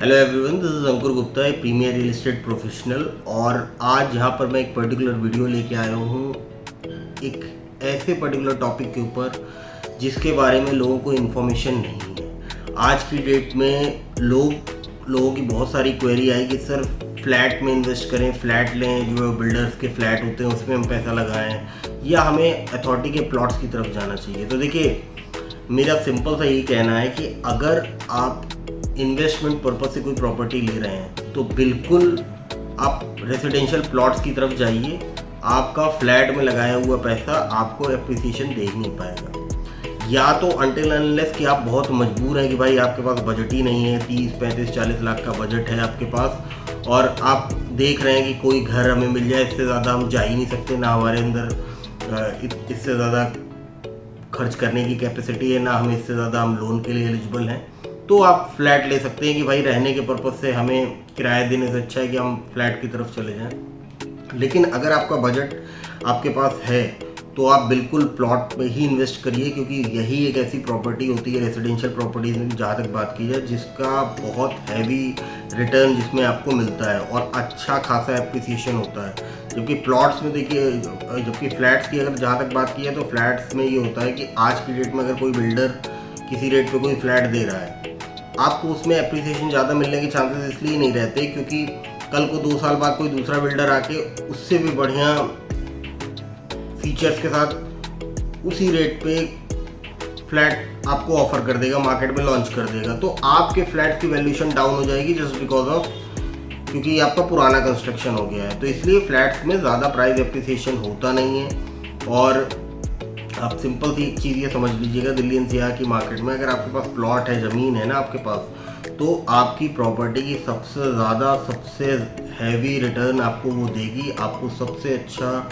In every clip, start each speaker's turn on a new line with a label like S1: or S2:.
S1: Hello everyone, this is Ankur Gupta, a premier real estate professional. और आज यहाँ पर मैं एक पर्टिकुलर वीडियो लेके आया हूँ एक ऐसे पर्टिकुलर टॉपिक के ऊपर जिसके बारे में लोगों को इन्फॉर्मेशन नहीं है। आज की डेट में लोगों की बहुत सारी क्वेरी आई कि सर फ्लैट में इन्वेस्ट करें, फ्लैट लें, जो बिल्डर्स के फ्लैट होते हैं उसमें हम पैसा लगाएं, या हमें अथॉरिटी के प्लॉट्स की तरफ जाना चाहिए। तो देखिए, मेरा सिंपल सा यही कहना है कि अगर आप इन्वेस्टमेंट पर्पज से कोई प्रॉपर्टी ले रहे हैं तो बिल्कुल आप रेजिडेंशियल प्लॉट्स की तरफ जाइए। आपका फ्लैट में लगाया हुआ पैसा आपको एप्रिसिएशन दे ही नहीं पाएगा। या तो अनटिल अनलेस कि आप बहुत मजबूर हैं कि भाई आपके पास बजट ही नहीं है, 30-35-40 लाख का बजट है आपके पास, और आप देख रहे हैं कि कोई घर हमें मिल जाए, इससे ज़्यादा हम जा ही नहीं सकते, ना हमारे अंदर इससे ज़्यादा खर्च करने की कैपेसिटी है, ना हम इससे ज़्यादा हम लोन के लिए एलिजिबल हैं, तो आप फ्लैट ले सकते हैं कि भाई रहने के पर्पज़ से हमें किराया देने से अच्छा है कि हम फ्लैट की तरफ चले जाएं। लेकिन अगर आपका बजट आपके पास है तो आप बिल्कुल प्लॉट में ही इन्वेस्ट करिए, क्योंकि यही एक ऐसी प्रॉपर्टी होती है रेजिडेंशियल प्रॉपर्टीज़ में, जहाँ तक बात की जाए, जिसका बहुत हैवी रिटर्न जिसमें आपको मिलता है और अच्छा खासा एप्रिसिएशन होता है। जबकि प्लॉट्स में देखिए, जबकि फ्लैट्स की अगर जहाँ तक बात की है तो फ्लैट्स में ये होता है कि आज की डेट में अगर कोई बिल्डर किसी रेट पे कोई फ्लैट दे रहा है, आपको उसमें एप्रिसिएशन ज़्यादा मिलने के चांसेस इसलिए नहीं रहते क्योंकि कल को 2 साल बाद कोई दूसरा बिल्डर आके उससे भी बढ़िया फीचर्स के साथ उसी रेट पे फ्लैट आपको ऑफर कर देगा, मार्केट में लॉन्च कर देगा। तो आपके फ्लैट की वैल्यूएशन डाउन हो जाएगी जस्ट बिकॉज ऑफ, क्योंकि आपका पुराना कंस्ट्रक्शन हो गया है। तो इसलिए फ्लैट्स में ज़्यादा प्राइस एप्रिसिएशन होता नहीं है। और आप सिंपल सी एक चीज़ ये समझ लीजिएगा, दिल्ली एनसीआर की मार्केट में अगर आपके पास प्लॉट है, ज़मीन है ना आपके पास, तो आपकी प्रॉपर्टी की सबसे हैवी रिटर्न आपको वो देगी। आपको सबसे अच्छा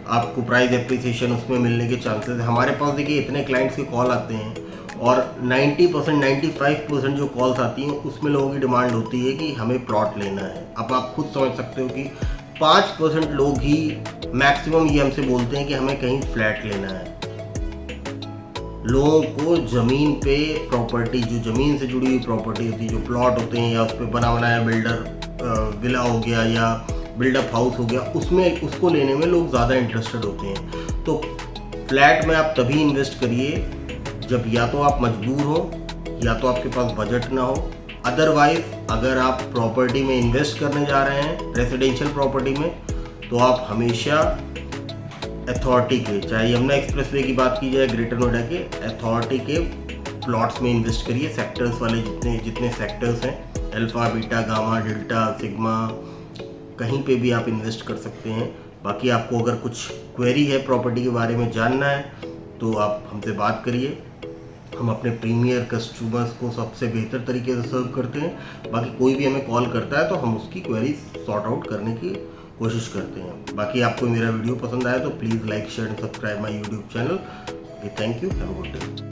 S1: आपको प्राइस एप्रिसिएशन उसमें मिलने के चांसेस है। हमारे पास देखिए इतने क्लाइंट्स के कॉल आते हैं और 90% 95% जो कॉल्स आती हैं उसमें लोगों की डिमांड होती है कि हमें प्लॉट लेना है। अब आप खुद समझ सकते हो कि 5% लोग ही मैक्सिमम ये हमसे बोलते हैं कि हमें कहीं फ्लैट लेना है। लोगों को ज़मीन पे प्रॉपर्टी, जो ज़मीन से जुड़ी हुई प्रॉपर्टी होती है, जो प्लॉट होते हैं, या उस पर बना बनाया बिल्डर विला हो गया या बिल्डअप हाउस हो गया, उसमें उसको लेने में लोग ज़्यादा इंटरेस्टेड होते हैं। तो फ्लैट में आप तभी इन्वेस्ट करिए जब या तो आप मजबूर हो या तो आपके पास बजट ना हो। अदरवाइज अगर आप प्रॉपर्टी में इन्वेस्ट करने जा रहे हैं रेजिडेंशियल प्रॉपर्टी में, तो आप हमेशा अथॉरिटी के, चाहे यमुना एक्सप्रेसवे की बात की जाए, ग्रेटर नोएडा के अथॉरिटी के प्लॉट्स में इन्वेस्ट करिए। सेक्टर्स वाले जितने सेक्टर्स हैं, alpha, beta, gamma, delta, sigma, कहीं पे भी आप इन्वेस्ट कर सकते हैं। बाकी आपको अगर कुछ क्वेरी है प्रॉपर्टी के बारे में जानना है तो आप हमसे बात करिए। हम अपने प्रीमियर कस्टमर्स को सबसे बेहतर तरीके से सर्व करते हैं। बाकी कोई भी हमें कॉल करता है तो हम उसकी क्वेरी सॉर्ट आउट करने की कोशिश करते हैं। बाकी आपको मेरा वीडियो पसंद आया तो please like, share and subscribe my YouTube channel. Thank you, have a good day.